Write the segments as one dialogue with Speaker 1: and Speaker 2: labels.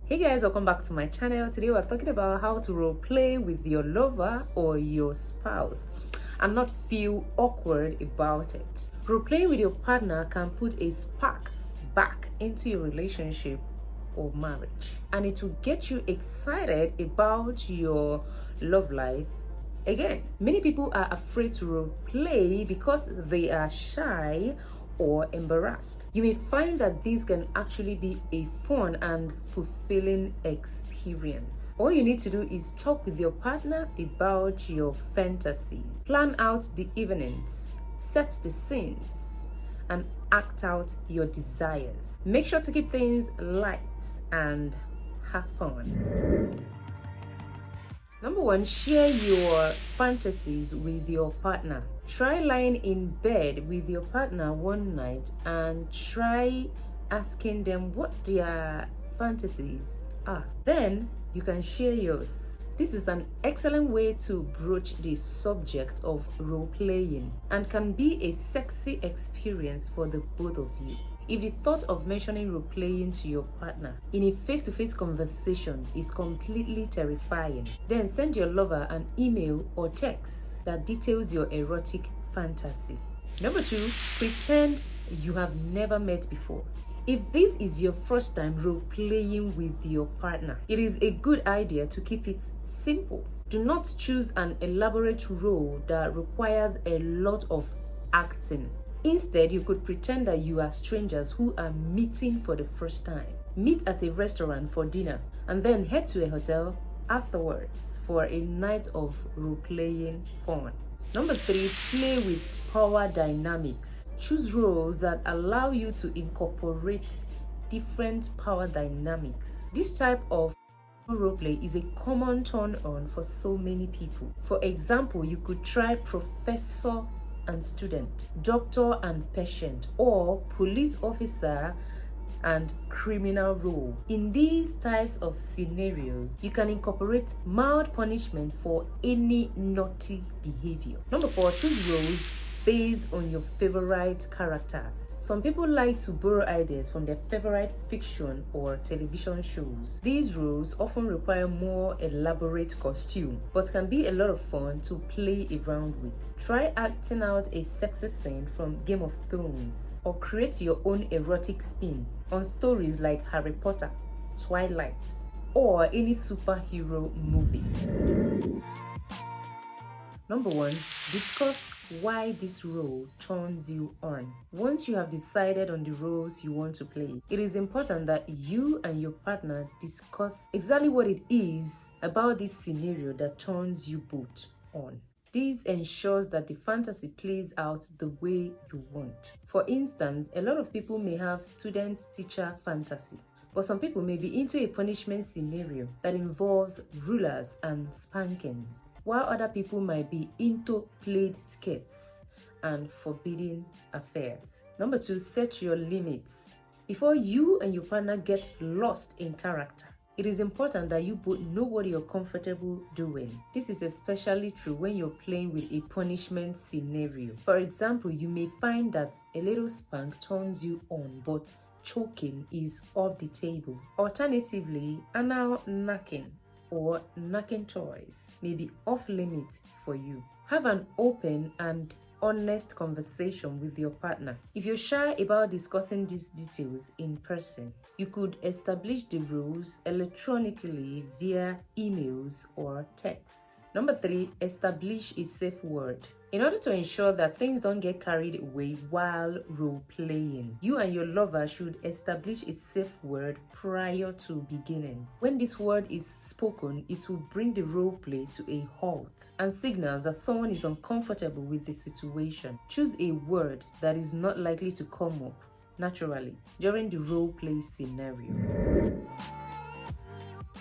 Speaker 1: Hey guys, welcome back to my channel. Today we're talking about how to role play with your lover or your spouse and not feel awkward about it. Role playing with your partner can put a spark back into your relationship or marriage, and it will get you excited about your love life again. Many people are afraid to role play because they are shy or embarrassed. You may find that this can actually be a fun and fulfilling experience. All you need to do is talk with your partner about your fantasies, plan out the evenings, set the scenes, and act out your desires. Make sure to keep things light and have fun. Number one, share your fantasies with your partner. Try lying in bed with your partner one night and try asking them what their fantasies are. Then you can share yours. This is an excellent way to broach the subject of role playing and can be a sexy experience for the both of you. If the thought of mentioning role playing to your partner in a face-to-face conversation is completely terrifying, then send your lover an email or text that details your erotic fantasy. Number two, pretend you have never met before. If this is your first time role playing with your partner, it is a good idea to keep it simple. Do not choose an elaborate role that requires a lot of acting. Instead, you could pretend that you are strangers who are meeting for the first time. Meet at a restaurant for dinner and then head to a hotel afterwards for a night of role-playing fun. Number three, play with power dynamics. Choose roles that allow you to incorporate different power dynamics. This type of roleplay is a common turn-on for so many people. For example, you could try professor and student, doctor and patient, or police officer and criminal role. In these types of scenarios, you can incorporate mild punishment for any naughty behavior. Number four, choose roles based on your favorite characters. Some people like to borrow ideas from their favorite fiction or television shows. These roles often require more elaborate costume, but can be a lot of fun to play around with. Try acting out a sexy scene from Game of Thrones, or create your own erotic spin on stories like Harry Potter, Twilight, or any superhero movie. Number one, discuss why this role turns you on. Once you have decided on the roles you want to play, it is important that you and your partner discuss exactly what it is about this scenario that turns you both on. This ensures that the fantasy plays out the way you want. For instance, a lot of people may have student-teacher fantasy, but some people may be into a punishment scenario that involves rulers and spankings, while other people might be into plaid skirts and forbidden affairs. Number two, set your limits. Before you and your partner get lost in character, it is important that you both know what you're comfortable doing. This is especially true when you're playing with a punishment scenario. For example, you may find that a little spank turns you on, but choking is off the table. Alternatively, anal knacking or knacking toys may be off limits for you. Have an open and honest conversation with your partner. If you're shy about discussing these details in person, you could establish the rules electronically via emails or texts. Number three, establish a safe word. In order to ensure that things don't get carried away while role playing, you and your lover should establish a safe word prior to beginning. When this word is spoken, it will bring the role play to a halt and signals that someone is uncomfortable with the situation. Choose a word that is not likely to come up naturally during the role play scenario.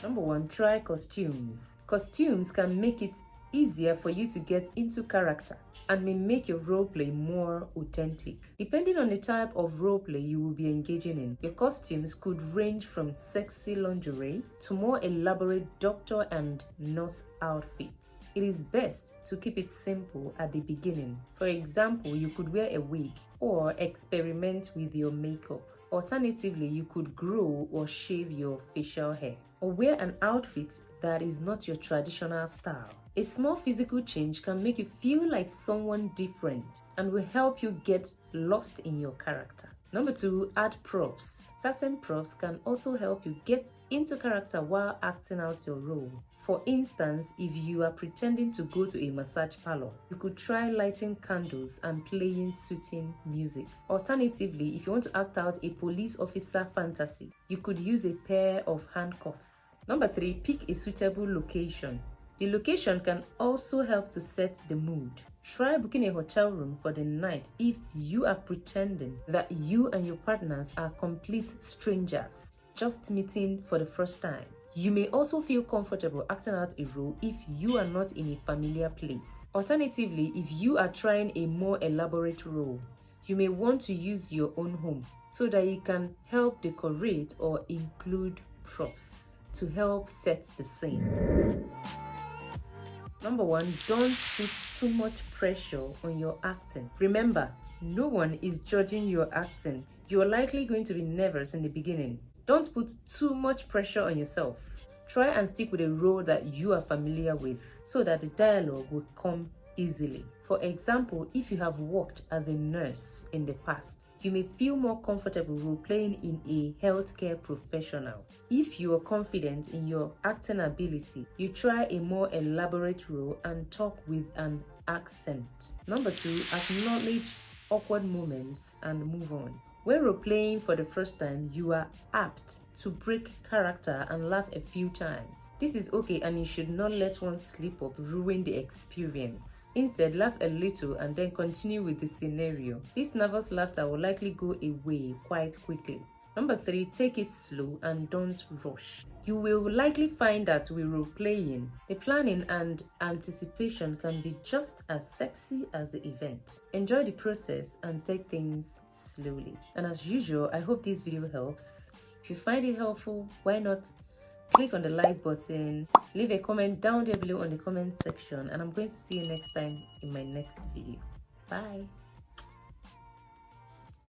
Speaker 1: Number one, try costumes. Costumes can make it easier for you to get into character and may make your roleplay more authentic. Depending on the type of roleplay you will be engaging in, your costumes could range from sexy lingerie to more elaborate doctor and nurse outfits. It is best to keep it simple at the beginning. For example, you could wear a wig or experiment with your makeup. Alternatively, you could grow or shave your facial hair, or wear an outfit that is not your traditional style. A small physical change can make you feel like someone different and will help you get lost in your character. Number 2, add props. Certain props can also help you get into character while acting out your role. For instance, if you are pretending to go to a massage parlor, you could try lighting candles and playing soothing music. Alternatively, if you want to act out a police officer fantasy, you could use a pair of handcuffs. Number 3, pick a suitable location. The location can also help to set the mood. Try booking a hotel room for the night if you are pretending that you and your partners are complete strangers, just meeting for the first time. You may also feel comfortable acting out a role if you are not in a familiar place. Alternatively, if you are trying a more elaborate role, you may want to use your own home so that you can help decorate or include props to help set the scene. Number 1, don't put too much pressure on your acting. Remember, no one is judging your acting. You are likely going to be nervous in the beginning. Don't put too much pressure on yourself. Try and stick with a role that you are familiar with so that the dialogue will come easily. For example, if you have worked as a nurse in the past, you may feel more comfortable role-playing in a healthcare professional. If you are confident in your acting ability, you try a more elaborate role and talk with an accent. Number 2, acknowledge awkward moments and move on. When role-playing for the first time, you are apt to break character and laugh a few times. This is okay, and you should not let one slip up ruin the experience. Instead, laugh a little and then continue with the scenario. This nervous laughter will likely go away quite quickly. Number 3, take it slow and don't rush. You will likely find that with role-playing, the planning and anticipation can be just as sexy as the event. Enjoy the process and take things slowly. And as usual, I hope this video helps. If you find it helpful, why not click on the like button, leave a comment down there below on the comment section, and I'm going to see you next time in my next video. Bye.